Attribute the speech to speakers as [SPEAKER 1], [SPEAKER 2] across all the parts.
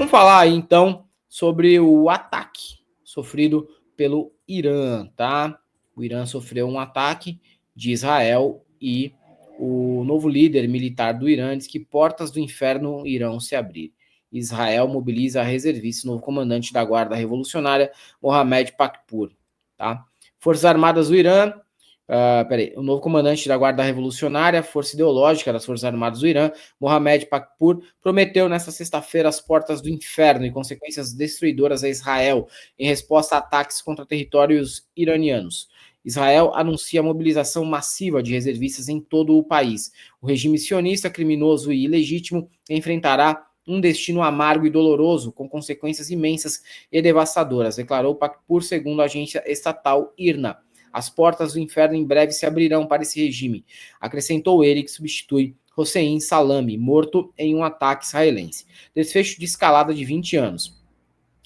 [SPEAKER 1] vamos falar aí, então, sobre o ataque sofrido pelo Irã, tá? O Irã sofreu um ataque de Israel e o novo líder militar do Irã diz que portas do inferno irão se abrir. Israel mobiliza a reservista, novo comandante da Guarda Revolucionária, Mohamed Pakpour, tá? Forças Armadas do Irã, o novo comandante da Guarda Revolucionária, força ideológica das Forças Armadas do Irã, Mohamed Pakpour, prometeu nesta sexta-feira as portas do inferno e consequências destruidoras a Israel em resposta a ataques contra territórios iranianos. Israel anuncia a mobilização massiva de reservistas em todo o país. O regime sionista, criminoso e ilegítimo, enfrentará um destino amargo e doloroso, com consequências imensas e devastadoras, declarou Pakpour, segundo a agência estatal IRNA. As portas do inferno em breve se abrirão para esse regime, acrescentou ele, que substitui Hossein Salami, morto em um ataque israelense. Desfecho de escalada de 20 anos.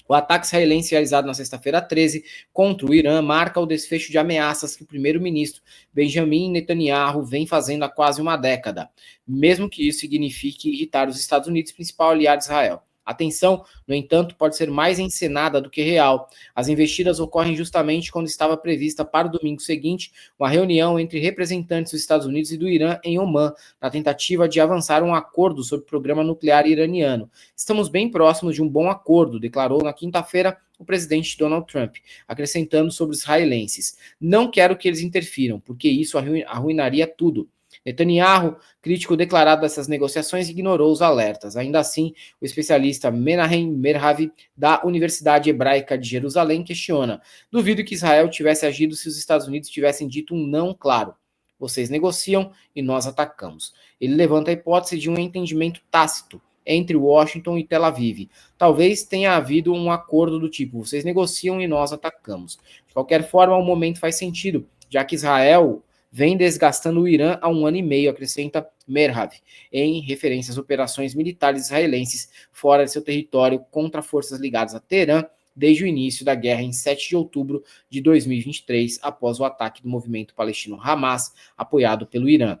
[SPEAKER 1] O ataque israelense realizado na sexta-feira 13 contra o Irã marca o desfecho de ameaças que o primeiro-ministro Benjamin Netanyahu vem fazendo há quase uma década, mesmo que isso signifique irritar os Estados Unidos, principal aliado de Israel. A tensão, no entanto, pode ser mais encenada do que real. As investidas ocorrem justamente quando estava prevista para o domingo seguinte uma reunião entre representantes dos Estados Unidos e do Irã em Omã, na tentativa de avançar um acordo sobre o programa nuclear iraniano. Estamos bem próximos de um bom acordo, declarou na quinta-feira o presidente Donald Trump, acrescentando sobre os israelenses: não quero que eles interfiram, porque isso arruinaria tudo. Netanyahu, crítico declarado dessas negociações, ignorou os alertas. Ainda assim, o especialista Menahem Merhavi, da Universidade Hebraica de Jerusalém, questiona: duvido que Israel tivesse agido se os Estados Unidos tivessem dito um não claro. Vocês negociam e nós atacamos. Ele levanta a hipótese de um entendimento tácito entre Washington e Tel Aviv. Talvez tenha havido um acordo do tipo: vocês negociam e nós atacamos. De qualquer forma, o momento faz sentido, já que Israel vem desgastando o Irã há 1 ano e meio, acrescenta Merhav, em referência às operações militares israelenses fora de seu território contra forças ligadas a Teherã desde o início da guerra em 7 de outubro de 2023, após o ataque do movimento palestino Hamas, apoiado pelo Irã.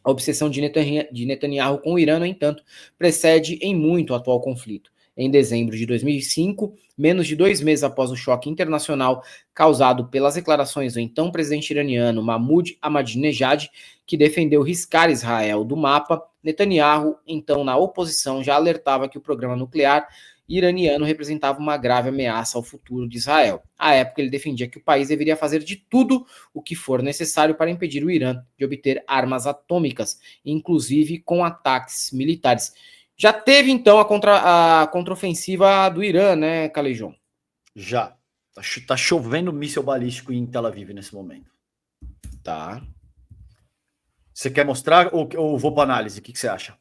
[SPEAKER 1] A obsessão de Netanyahu com o Irã, no entanto, precede em muito o atual conflito. Em dezembro de 2005, menos de 2 meses após o choque internacional causado pelas declarações do então presidente iraniano Mahmoud Ahmadinejad, que defendeu riscar Israel do mapa, Netanyahu, então na oposição, já alertava que o programa nuclear iraniano representava uma grave ameaça ao futuro de Israel. À época, ele defendia que o país deveria fazer de tudo o que for necessário para impedir o Irã de obter armas atômicas, inclusive com ataques militares. Já teve, então, a contraofensiva do Irã, né, Calejon?
[SPEAKER 2] Já. Tá chovendo míssil balístico em Tel Aviv nesse momento.
[SPEAKER 1] Tá.
[SPEAKER 2] Você quer mostrar ou vou para análise? O que você acha?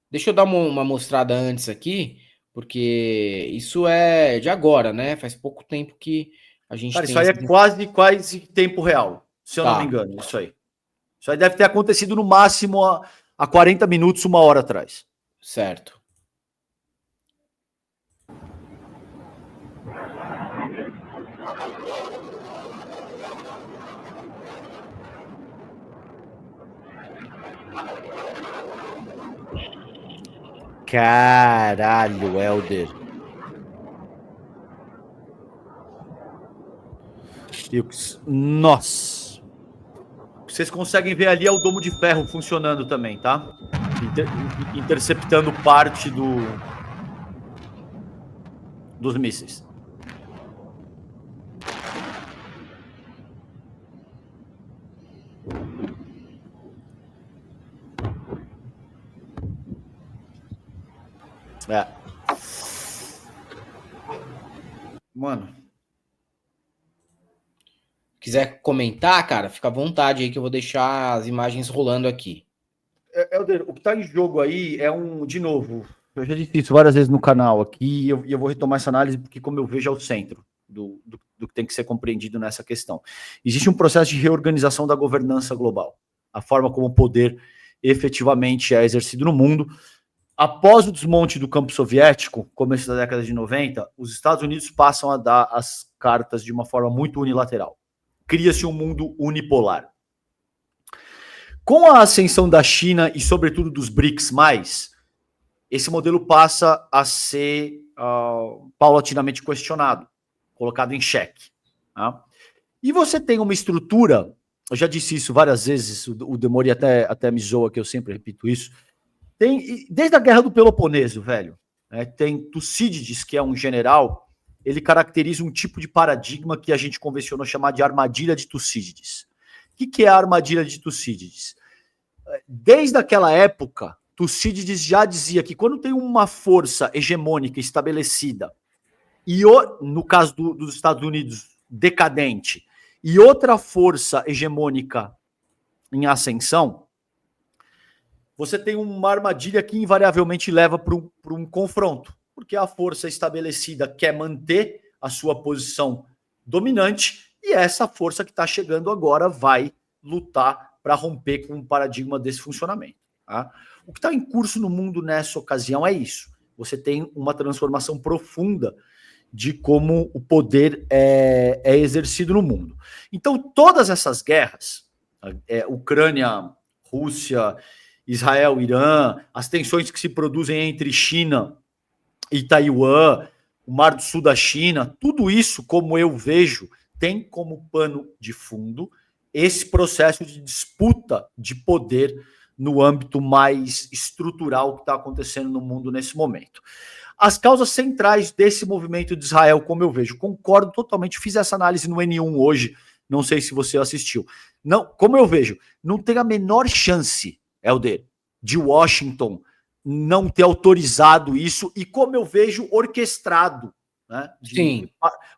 [SPEAKER 1] Deixa eu dar uma mostrada antes aqui, porque isso é de agora, né? Faz pouco tempo que a gente
[SPEAKER 2] Cara,
[SPEAKER 1] tem...
[SPEAKER 2] isso aí é quase tempo real, se eu não me engano, isso aí. Isso aí deve ter acontecido no máximo há 40 minutos, 1 hora atrás.
[SPEAKER 1] Certo.
[SPEAKER 2] Caralho, Helder. Nossa. Vocês conseguem ver ali é o domo de ferro funcionando também, tá? Interceptando parte dos mísseis. É. Mano.
[SPEAKER 1] Quiser comentar, cara, fica à vontade aí que eu vou deixar as imagens rolando aqui.
[SPEAKER 2] Helder, o que tá em jogo aí é de novo, eu já disse isso várias vezes no canal aqui, e eu vou retomar essa análise porque, como eu vejo, é o centro do que tem que ser compreendido nessa questão. Existe um processo de reorganização da governança global, a forma como o poder efetivamente é exercido no mundo. Após o desmonte do campo soviético, começo da década de 90, os Estados Unidos passam a dar as cartas de uma forma muito unilateral. Cria-se um mundo unipolar. Com a ascensão da China e, sobretudo, dos BRICS+, esse modelo passa a ser paulatinamente questionado, colocado em xeque. Tá? E você tem uma estrutura, eu já disse isso várias vezes, o Demori até me zoa que eu sempre repito isso, desde a Guerra do Peloponeso, velho, tem Tucídides, que é um general, ele caracteriza um tipo de paradigma que a gente convencionou chamar de armadilha de Tucídides. O que é a armadilha de Tucídides? Desde aquela época, Tucídides já dizia que quando tem uma força hegemônica estabelecida, e no caso dos Estados Unidos, decadente, e outra força hegemônica em ascensão, você tem uma armadilha que invariavelmente leva para um confronto, porque a força estabelecida quer manter a sua posição dominante e essa força que está chegando agora vai lutar para romper com um paradigma desse funcionamento. Tá? O que está em curso no mundo nessa ocasião é isso. Você tem uma transformação profunda de como o poder é exercido no mundo. Então, todas essas guerras, Ucrânia, Rússia, Israel, Irã, as tensões que se produzem entre China e Taiwan, o Mar do Sul da China, tudo isso, como eu vejo, tem como pano de fundo esse processo de disputa de poder no âmbito mais estrutural que está acontecendo no mundo nesse momento. As causas centrais desse movimento de Israel, como eu vejo, concordo totalmente, fiz essa análise no N1 hoje, não sei se você assistiu. Não, como eu vejo, não tem a menor chance, Helder, de Washington não ter autorizado isso e, como eu vejo, orquestrado, né,
[SPEAKER 1] Sim.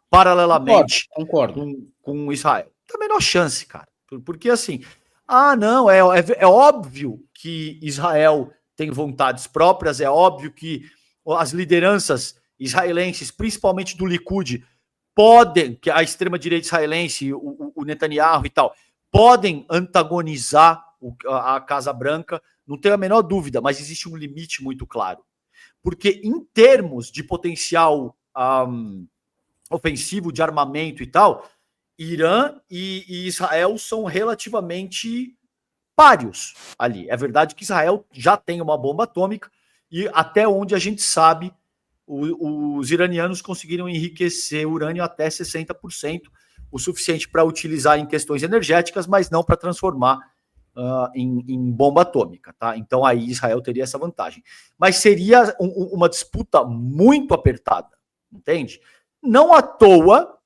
[SPEAKER 2] Paralelamente
[SPEAKER 1] concordo.
[SPEAKER 2] Com Israel. Não tem a menor chance, cara. Porque assim, não, é óbvio que Israel tem vontades próprias, é óbvio que as lideranças israelenses, principalmente do Likud, podem, que a extrema-direita israelense, o Netanyahu e tal, podem antagonizar a Casa Branca, não tenho a menor dúvida, mas existe um limite muito claro. Porque em termos de potencial ofensivo, de armamento e tal, Irã e Israel são relativamente páreos ali. É verdade que Israel já tem uma bomba atômica e até onde a gente sabe, os iranianos conseguiram enriquecer urânio até 60%, o suficiente para utilizar em questões energéticas, mas não para transformar em bomba atômica, tá? Então aí Israel teria essa vantagem. Mas seria uma disputa muito apertada, entende? Não à toa,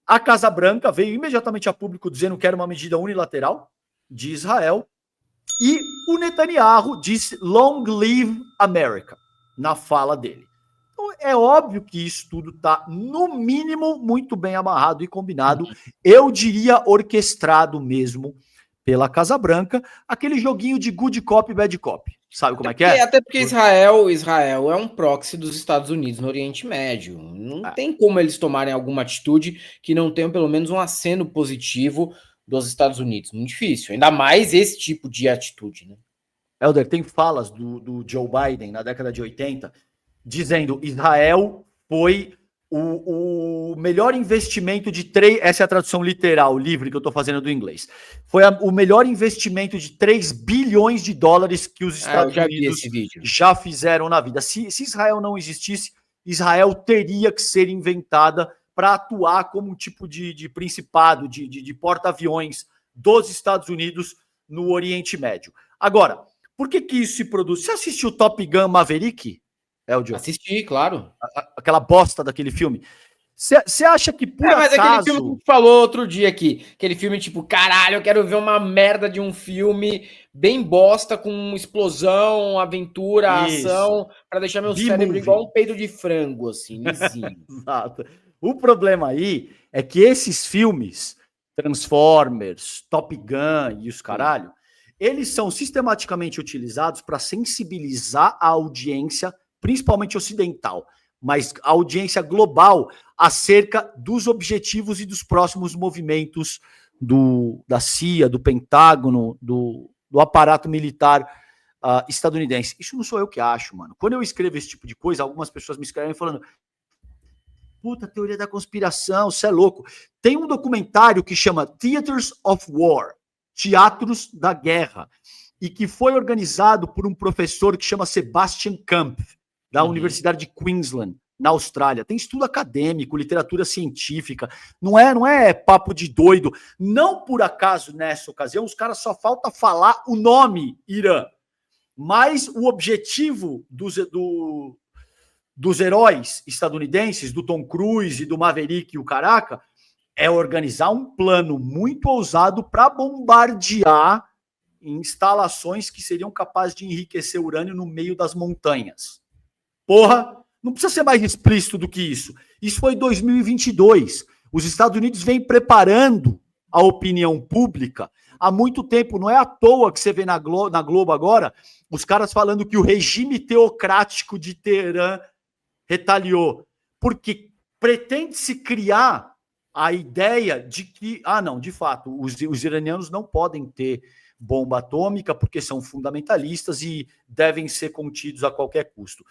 [SPEAKER 2] a Casa Branca veio imediatamente a público dizendo que era uma medida unilateral de Israel e o Netanyahu disse "Long live America" na fala dele. Então, é óbvio que isso tudo está, no mínimo, muito bem amarrado e combinado. Eu diria orquestrado mesmo pela Casa Branca, aquele joguinho de good cop, bad cop. Sabe como é que é?
[SPEAKER 1] Até porque Israel é um proxy dos Estados Unidos no Oriente Médio. Não tem como eles tomarem alguma atitude que não tenha pelo menos um aceno positivo dos Estados Unidos. Muito difícil. Ainda mais esse tipo de atitude, né?
[SPEAKER 2] Helder, tem falas do Joe Biden na década de 80 dizendo Israel foi o melhor investimento de essa é a tradução literal, livre que eu estou fazendo do inglês. Foi o melhor investimento de 3 bilhões de dólares que os Estados Unidos já fizeram na vida. Se Israel não existisse, Israel teria que ser inventada para atuar como um tipo de principado, de porta-aviões dos Estados Unidos no Oriente Médio. Agora, por que isso se produz? Você assistiu Top Gun Maverick?
[SPEAKER 1] Assisti, claro.
[SPEAKER 2] Aquela bosta daquele filme. Você acha que por acaso... Mas
[SPEAKER 1] aquele filme que a gente falou outro dia aqui, aquele filme tipo, caralho, eu quero ver uma merda de um filme bem bosta, com explosão, aventura, ação, para deixar meu cérebro igual um peido de frango, assim, lisinho.
[SPEAKER 2] Exato. O problema aí é que esses filmes, Transformers, Top Gun e os caralho, eles são sistematicamente utilizados para sensibilizar a audiência, principalmente ocidental, mas a audiência global acerca dos objetivos e dos próximos movimentos da CIA, do Pentágono, do aparato militar estadunidense. Isso não sou eu que acho, mano. Quando eu escrevo esse tipo de coisa, algumas pessoas me escrevem falando: puta, teoria da conspiração, você é louco. Tem um documentário que chama Theaters of War, Teatros da Guerra, e que foi organizado por um professor que chama Sebastian Kampf, da Universidade de Queensland, na Austrália. Tem estudo acadêmico, literatura científica, não é papo de doido. Não por acaso, nessa ocasião, os caras só falta falar o nome Irã. Mas o objetivo dos heróis estadunidenses, do Tom Cruise e do Maverick e o Caraca, é organizar um plano muito ousado para bombardear instalações que seriam capazes de enriquecer urânio no meio das montanhas. Porra, não precisa ser mais explícito do que isso. Isso foi em 2022. Os Estados Unidos vêm preparando a opinião pública há muito tempo. Não é à toa que você vê na Globo agora os caras falando que o regime teocrático de Teherã retaliou. Porque pretende-se criar a ideia de que, não, de fato, os iranianos não podem ter bomba atômica porque são fundamentalistas e devem ser contidos a qualquer custo.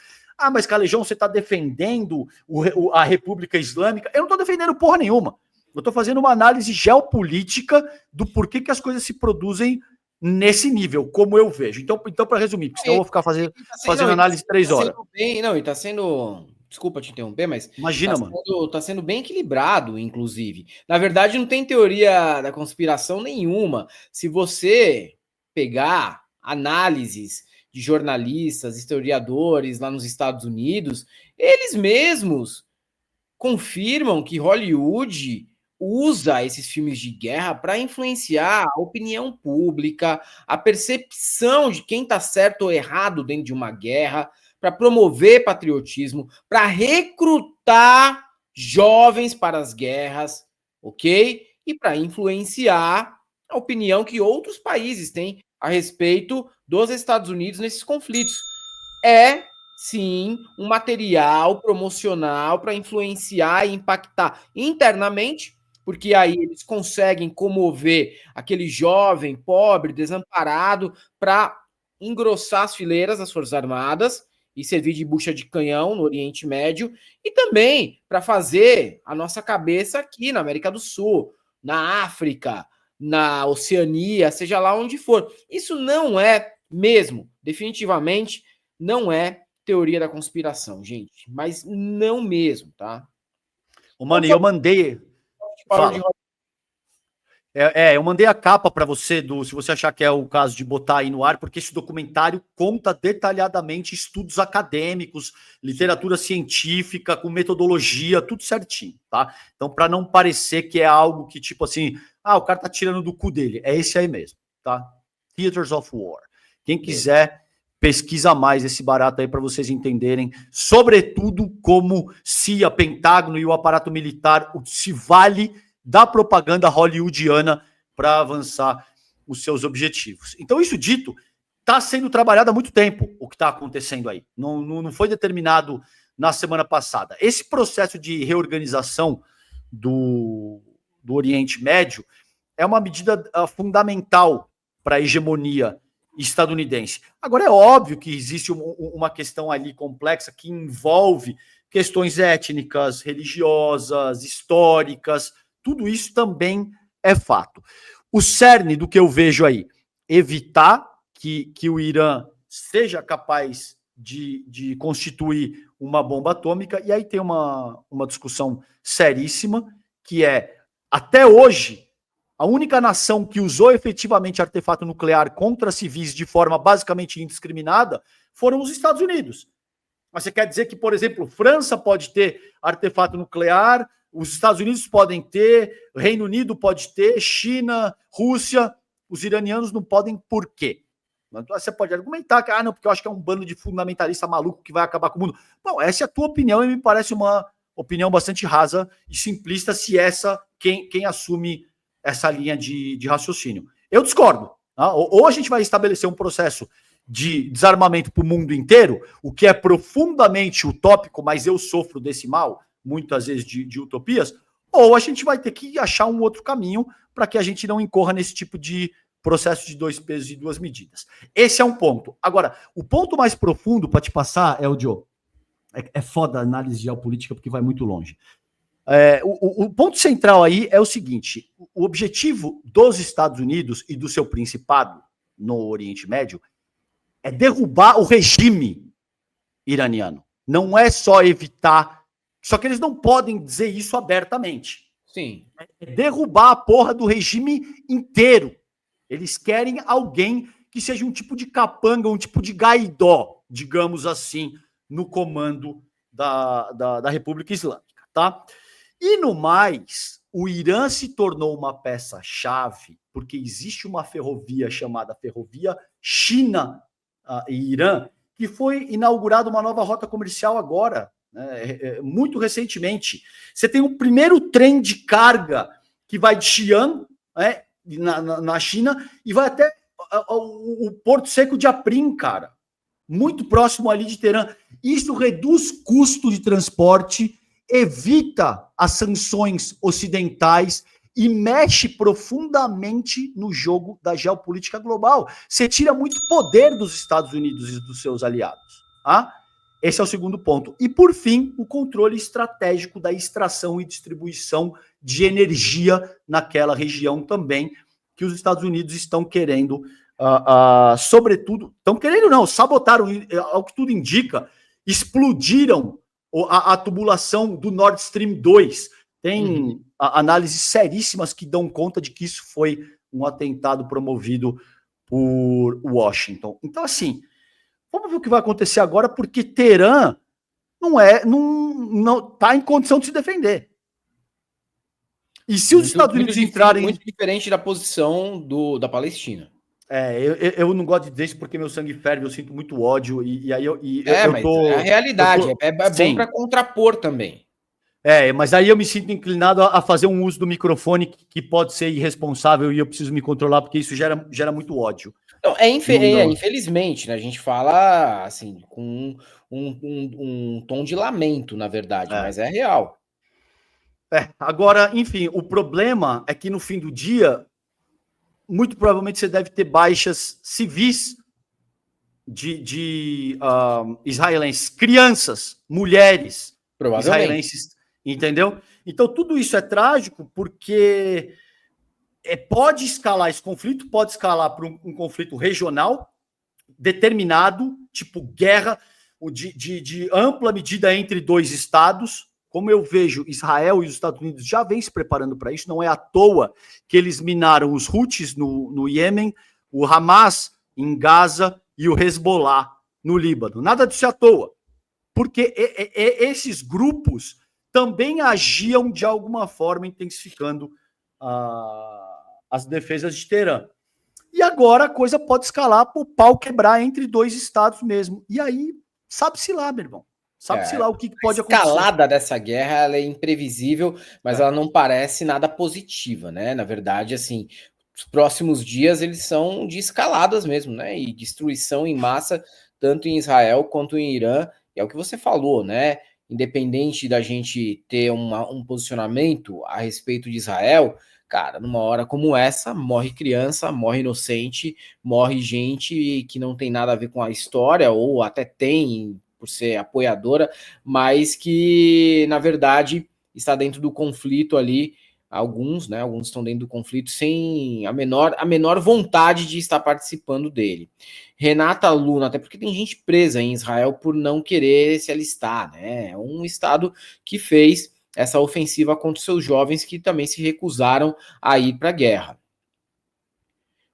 [SPEAKER 2] Mas Calejão, você está defendendo a República Islâmica? Eu não estou defendendo porra nenhuma. Eu estou fazendo uma análise geopolítica do porquê que as coisas se produzem nesse nível, como eu vejo. Então para resumir, porque senão eu vou ficar fazendo análise 3 horas.
[SPEAKER 1] E está sendo... Desculpa te interromper, mas
[SPEAKER 2] imagina, mano.
[SPEAKER 1] Tá sendo bem equilibrado, inclusive. Na verdade, não tem teoria da conspiração nenhuma. Se você pegar análises de jornalistas, historiadores lá nos Estados Unidos, eles mesmos confirmam que Hollywood usa esses filmes de guerra para influenciar a opinião pública, a percepção de quem está certo ou errado dentro de uma guerra, para promover patriotismo, para recrutar jovens para as guerras, ok? E para influenciar a opinião que outros países têm a respeito dos Estados Unidos nesses conflitos. É, sim, um material promocional para influenciar e impactar internamente, porque aí eles conseguem comover aquele jovem, pobre, desamparado, para engrossar as fileiras das Forças Armadas e servir de bucha de canhão no Oriente Médio, e também para fazer a nossa cabeça aqui na América do Sul, na África, na Oceania, seja lá onde for. Isso não é mesmo, definitivamente, não é teoria da conspiração, gente, mas não mesmo, tá?
[SPEAKER 2] Mano, eu mandei... eu mandei a capa para você, se você achar que é o caso de botar aí no ar, porque esse documentário conta detalhadamente estudos acadêmicos, literatura científica, com metodologia, tudo certinho, tá? Então, para não parecer que é algo que, tipo assim, o cara tá tirando do cu dele. É esse aí mesmo, tá? Theaters of War. Quem quiser, pesquisa mais esse barato aí para vocês entenderem, sobretudo como se a Pentágono e o aparato militar se vale da propaganda hollywoodiana para avançar os seus objetivos. Então, isso dito, está sendo trabalhado há muito tempo o que está acontecendo aí. Não foi determinado na semana passada. Esse processo de reorganização do Oriente Médio é uma medida fundamental para a hegemonia estadunidense. Agora, é óbvio que existe uma questão ali complexa que envolve questões étnicas, religiosas, históricas. Tudo isso também é fato. O cerne do que eu vejo aí, evitar que o Irã seja capaz de constituir uma bomba atômica, e aí tem uma discussão seríssima, que é, até hoje, a única nação que usou efetivamente artefato nuclear contra civis de forma basicamente indiscriminada foram os Estados Unidos. Mas você quer dizer que, por exemplo, França pode ter artefato nuclear, os Estados Unidos podem ter, o Reino Unido pode ter, China, Rússia, os iranianos não podem por quê? Você pode argumentar que, não, porque eu acho que é um bando de fundamentalista maluco que vai acabar com o mundo. Bom, essa é a tua opinião e me parece uma opinião bastante rasa e simplista se quem assume essa linha de raciocínio. Eu discordo. Tá? Ou a gente vai estabelecer um processo de desarmamento para o mundo inteiro, o que é profundamente utópico, mas eu sofro desse mal, muitas vezes de utopias, ou a gente vai ter que achar um outro caminho para que a gente não incorra nesse tipo de processo de 2 pesos e 2 medidas. Esse é um ponto. Agora, o ponto mais profundo para te passar, Eldio, é foda a análise geopolítica porque vai muito longe. O ponto central aí é o seguinte: o objetivo dos Estados Unidos e do seu principado no Oriente Médio é derrubar o regime iraniano. Não é só evitar. Só que eles não podem dizer isso abertamente.
[SPEAKER 1] Sim.
[SPEAKER 2] É derrubar a porra do regime inteiro. Eles querem alguém que seja um tipo de capanga, um tipo de gaidó, digamos assim, no comando da República Islâmica, tá? E no mais, o Irã se tornou uma peça-chave, porque existe uma ferrovia chamada Ferrovia China e Irã, que foi inaugurada uma nova rota comercial agora, né, muito recentemente. Você tem o primeiro trem de carga que vai de Xi'an, né, na China, e vai até o Porto Seco de Aprim, cara. Muito próximo ali de Teherã. Isso reduz custo de transporte, evita as sanções ocidentais e mexe profundamente no jogo da geopolítica global. Você tira muito poder dos Estados Unidos e dos seus aliados. Tá? Esse é o segundo ponto. E, por fim, o controle estratégico da extração e distribuição de energia naquela região também, que os Estados Unidos estão querendo, sobretudo, estão querendo não, sabotaram, ao que tudo indica, explodiram a tubulação do Nord Stream 2. Tem análises seríssimas que dão conta de que isso foi um atentado promovido por Washington. Então, assim, vamos ver o que vai acontecer agora, porque Teherã não tá em condição de se defender. E se os Estados Unidos entrarem...
[SPEAKER 1] Muito diferente da posição da Palestina.
[SPEAKER 2] Eu não gosto de dizer isso porque meu sangue ferve, eu sinto muito ódio, e aí
[SPEAKER 1] mas é a realidade, é bom para contrapor também.
[SPEAKER 2] Mas aí eu me sinto inclinado a fazer um uso do microfone que pode ser irresponsável e eu preciso me controlar, porque isso gera muito ódio.
[SPEAKER 1] Não, infelizmente, né? A gente fala assim, com um tom de lamento, na verdade, mas é real.
[SPEAKER 2] Agora, enfim, o problema é que no fim do dia, muito provavelmente você deve ter baixas civis de israelenses, crianças, mulheres israelenses, entendeu? Então, tudo isso é trágico porque pode escalar esse conflito, pode escalar para um conflito regional determinado, tipo guerra de ampla medida entre dois estados. Como eu vejo, Israel e os Estados Unidos já vêm se preparando para isso, não é à toa que eles minaram os Houthis no Iêmen, o Hamas em Gaza e o Hezbollah no Líbano. Nada disso é à toa, porque esses grupos também agiam de alguma forma intensificando as defesas de Teherã. E agora a coisa pode escalar para o pau quebrar entre dois estados mesmo. E aí, sabe-se lá, meu irmão. Sabe-se lá o que pode acontecer.
[SPEAKER 1] A escalada dessa guerra ela é imprevisível, mas ela não parece nada positiva, né? Na verdade, assim, os próximos dias eles são de escaladas mesmo, né? E destruição em massa, tanto em Israel quanto em Irã. E é o que você falou, né? Independente da gente ter um posicionamento a respeito de Israel, cara, numa hora como essa, morre criança, morre inocente, morre gente que não tem nada a ver com a história, ou até tem, por ser apoiadora, mas que, na verdade, está dentro do conflito ali. Alguns, né? Alguns estão dentro do conflito sem a menor vontade de estar participando dele. Renata Luna, até porque tem gente presa em Israel por não querer se alistar, né? É um estado que fez essa ofensiva contra os seus jovens que também se recusaram a ir para a guerra.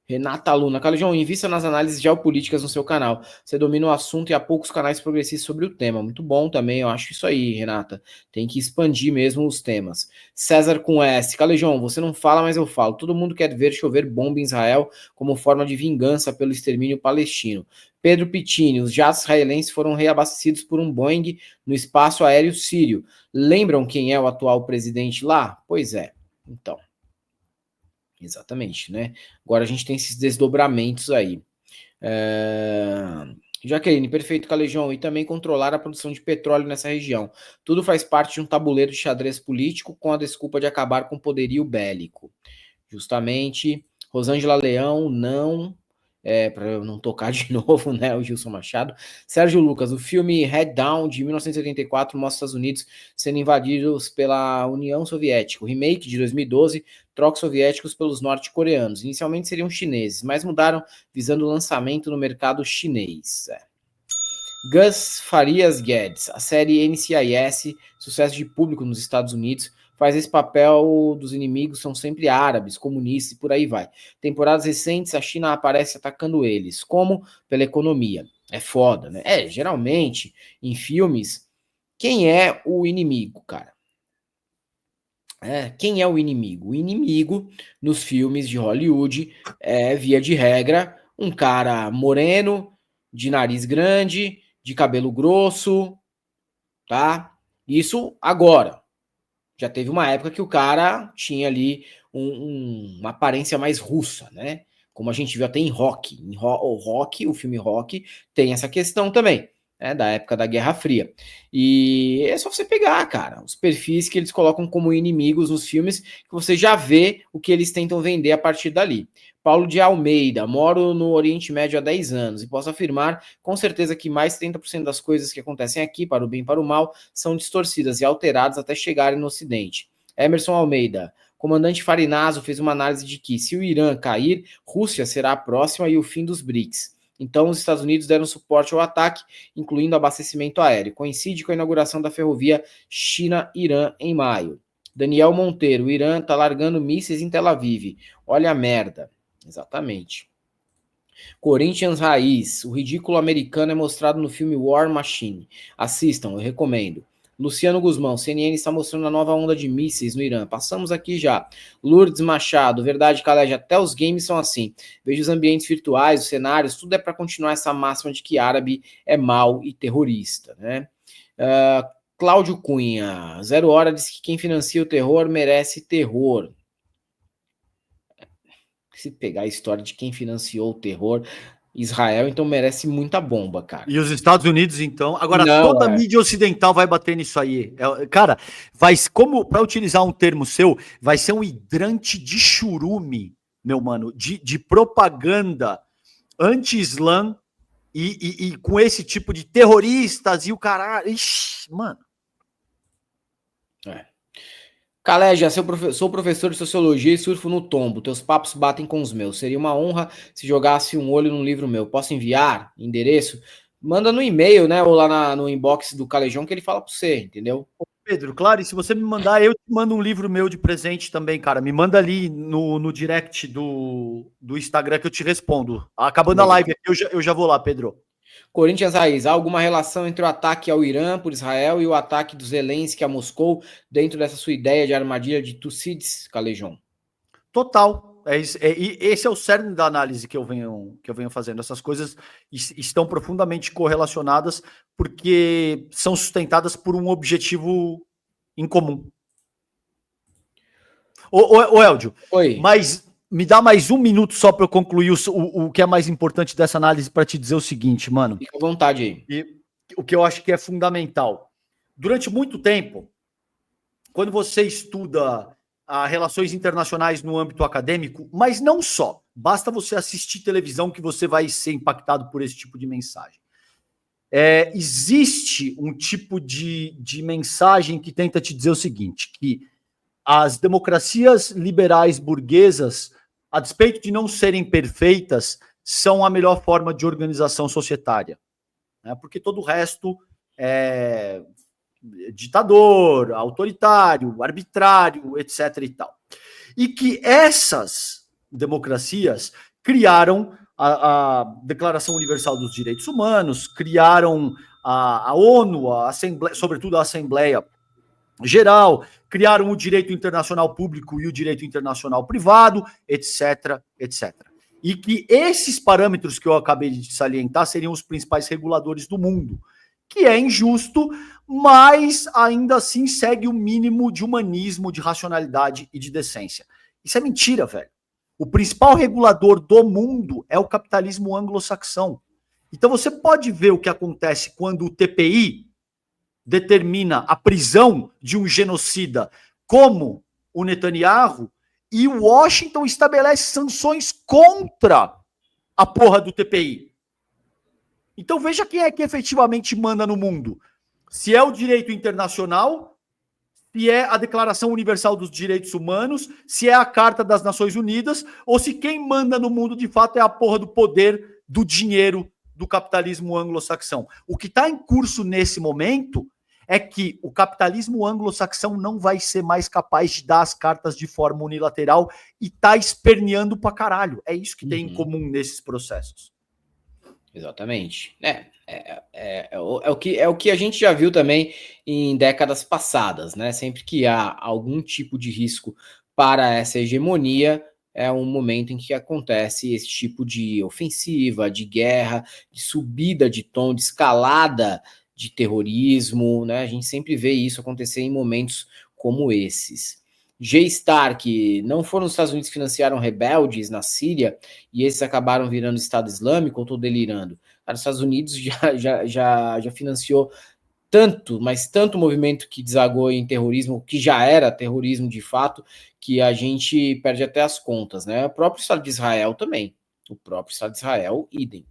[SPEAKER 1] Renata Luna, Calejão, invista nas análises geopolíticas no seu canal. Você domina o assunto e há poucos canais progressistas sobre o tema. Muito bom também, eu acho isso aí, Renata. Tem que expandir mesmo os temas. César com S. Calejão, você não fala, mas eu falo. Todo mundo quer ver chover bomba em Israel como forma de vingança pelo extermínio palestino. Pedro Pittini, os jatos israelenses foram reabastecidos por um Boeing no espaço aéreo sírio. Lembram quem é o atual presidente lá? Pois é. Então. Exatamente, né? Agora a gente tem esses desdobramentos aí. Jaqueline, perfeito, Calejão, e também controlar a produção de petróleo nessa região. Tudo faz parte de um tabuleiro de xadrez político com a desculpa de acabar com o poderio bélico. Justamente. Rosângela Leão, não. para eu não tocar de novo, né, o Gilson Machado. Sérgio Lucas, o filme Head Down, de 1984, mostra os Estados Unidos sendo invadidos pela União Soviética. O remake, de 2012, troca os soviéticos pelos norte-coreanos. Inicialmente seriam chineses, mas mudaram visando o lançamento no mercado chinês. Gus Farias Guedes, a série NCIS, sucesso de público nos Estados Unidos, faz esse papel dos inimigos, são sempre árabes, comunistas e por aí vai. Temporadas recentes, a China aparece atacando eles. Como? Pela economia. É foda, né? Geralmente, em filmes, quem é o inimigo, cara? Quem é o inimigo? O inimigo, nos filmes de Hollywood, é, via de regra, um cara moreno, de nariz grande, de cabelo grosso, tá? Isso agora. Já teve uma época que o cara tinha ali uma aparência mais russa, né? Como a gente viu até em Rock. O filme Rock, tem essa questão também, né? Da época da Guerra Fria. E é só você pegar, cara, os perfis que eles colocam como inimigos nos filmes, que você já vê o que eles tentam vender a partir dali. Paulo de Almeida, moro no Oriente Médio há 10 anos e posso afirmar com certeza que mais de 30% das coisas que acontecem aqui, para o bem e para o mal, são distorcidas e alteradas até chegarem no Ocidente. Emerson Almeida, comandante Farinazo fez uma análise de que, se o Irã cair, Rússia será a próxima e o fim dos BRICS. Então, os Estados Unidos deram suporte ao ataque, incluindo abastecimento aéreo. Coincide com a inauguração da ferrovia China-Irã em maio. Daniel Monteiro, o Irã está largando mísseis em Tel Aviv. Olha a merda. Exatamente. Corinthians Raiz, o ridículo americano é mostrado no filme War Machine. Assistam, eu recomendo. Luciano Guzmão, CNN está mostrando a nova onda de mísseis no Irã. Passamos aqui já. Lourdes Machado, verdade, Caled, até os games são assim. Vejo os ambientes virtuais, os cenários, tudo é para continuar essa máxima de que árabe é mau e terrorista, né? Cláudio Cunha, 0 Hora diz que quem financia o terror merece terror. Se pegar a história de quem financiou o terror, Israel, então merece muita bomba, cara.
[SPEAKER 2] E os Estados Unidos, então. Agora,
[SPEAKER 1] Não,
[SPEAKER 2] toda a mídia ocidental vai bater nisso aí. Cara, vai, como, para utilizar um termo seu, vai ser um hidrante de churume, meu mano, de propaganda anti-islã e com esse tipo de terroristas e o caralho. Ixi, mano.
[SPEAKER 1] Calégia, sou professor de sociologia e surfo no tombo. Teus papos batem com os meus. Seria uma honra se jogasse um olho num livro meu. Posso enviar? Endereço? Manda no e-mail, né? Ou lá no inbox do Calejão que ele fala pra você, entendeu?
[SPEAKER 2] Pedro, claro, e se você me mandar, eu te mando um livro meu de presente também, cara. Me manda ali no direct do Instagram que eu te respondo. Acabando a live aqui, eu já vou lá, Pedro.
[SPEAKER 1] Corinthians Raiz, há alguma relação entre o ataque ao Irã por Israel e o ataque dos Zelensky a Moscou dentro dessa sua ideia de armadilha de Tucídides, Calejão?
[SPEAKER 2] Total. Esse é o cerne da análise que eu venho fazendo. Essas coisas estão profundamente correlacionadas porque são sustentadas por um objetivo em comum. Ô Eldio,
[SPEAKER 1] Oi.
[SPEAKER 2] Mas me dá mais um minuto só para eu concluir o que é mais importante dessa análise para te dizer o seguinte, mano.
[SPEAKER 1] Fica à vontade aí.
[SPEAKER 2] E o que eu acho que é fundamental. Durante muito tempo, quando você estuda relações internacionais no âmbito acadêmico, mas não só, basta você assistir televisão que você vai ser impactado por esse tipo de mensagem. Existe um tipo de mensagem que tenta te dizer o seguinte, que as democracias liberais burguesas, a despeito de não serem perfeitas, são a melhor forma de organização societária, né? Porque todo o resto é ditador, autoritário, arbitrário, etc. e tal. E que essas democracias criaram a Declaração Universal dos Direitos Humanos, criaram a ONU, a Assembleia, sobretudo a Assembleia Geral, criaram o direito internacional público e o direito internacional privado, etc, etc. E que esses parâmetros que eu acabei de salientar seriam os principais reguladores do mundo, que é injusto, mas ainda assim segue o mínimo de humanismo, de racionalidade e de decência. Isso é mentira, velho. O principal regulador do mundo é o capitalismo anglo-saxão. Então você pode ver o que acontece quando o TPI determina a prisão de um genocida como o Netanyahu e o Washington estabelece sanções contra a porra do TPI. Então veja quem é que efetivamente manda no mundo. Se é o direito internacional, se é a Declaração Universal dos Direitos Humanos, se é a Carta das Nações Unidas, ou se quem manda no mundo de fato é a porra do poder, do dinheiro, do capitalismo anglo-saxão. O que está em curso nesse momento é que o capitalismo anglo-saxão não vai ser mais capaz de dar as cartas de forma unilateral e tá esperneando pra caralho. É isso que tem em comum nesses processos.
[SPEAKER 1] Exatamente. É o que a gente já viu também em décadas passadas, né? Sempre que há algum tipo de risco para essa hegemonia, é um momento em que acontece esse tipo de ofensiva, de guerra, de subida de tom, de escalada de terrorismo, né? A gente sempre vê isso acontecer em momentos como esses. G-Stark, não foram os Estados Unidos que financiaram rebeldes na Síria e esses acabaram virando Estado Islâmico, ou estou delirando? Cara, os Estados Unidos já financiou tanto, mas tanto movimento que desagou em terrorismo, que já era terrorismo de fato, que a gente perde até as contas, né? O próprio Estado de Israel também. O próprio Estado de Israel, idem.